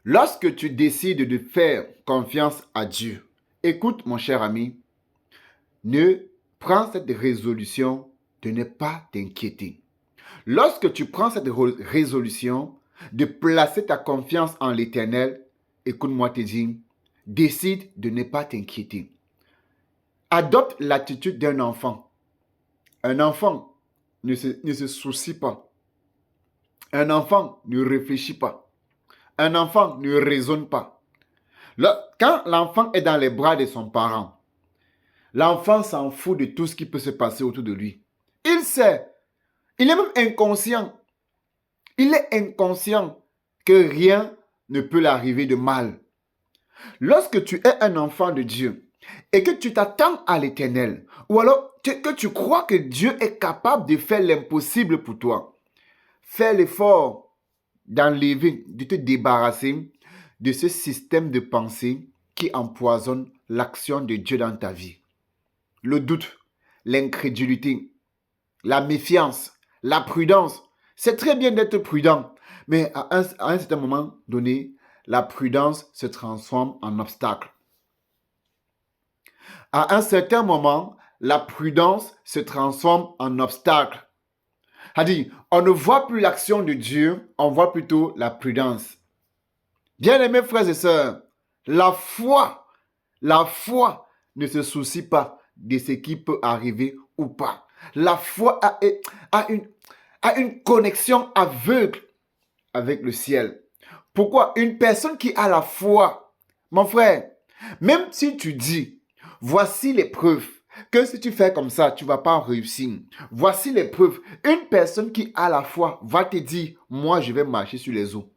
Lorsque tu décides de faire confiance à Dieu, écoute mon cher ami, prends cette résolution de ne pas t'inquiéter. Lorsque tu prends cette résolution de placer ta confiance en l'Éternel, écoute-moi te dire, décide de ne pas t'inquiéter. Adopte l'attitude d'un enfant. Un enfant ne se soucie pas. Un enfant ne réfléchit pas. Un enfant ne raisonne pas. Quand l'enfant est dans les bras de son parent, l'enfant s'en fout de tout ce qui peut se passer autour de lui. Il sait, il est même inconscient. Il est inconscient que rien ne peut l'arriver de mal. Lorsque tu es un enfant de Dieu et que tu t'attends à l'Éternel, ou alors que tu crois que Dieu est capable de faire l'impossible pour toi, fais l'effort d'enlever, de te débarrasser de ce système de pensée qui empoisonne l'action de Dieu dans ta vie. Le doute, l'incrédulité, la méfiance, la prudence. C'est très bien d'être prudent, mais à un certain moment donné, la prudence se transforme en obstacle. À un certain moment, la prudence se transforme en obstacle. C'est-à-dire, on ne voit plus l'action de Dieu, on voit plutôt la prudence. Bien-aimés frères et sœurs, la foi ne se soucie pas de ce qui peut arriver ou pas. La foi a une connexion aveugle avec le ciel. Pourquoi? Une personne qui a la foi, mon frère, même si tu dis, voici les preuves, que si tu fais comme ça, tu ne vas pas réussir. Voici les preuves. Une personne qui a la foi va te dire, moi je vais marcher sur les eaux.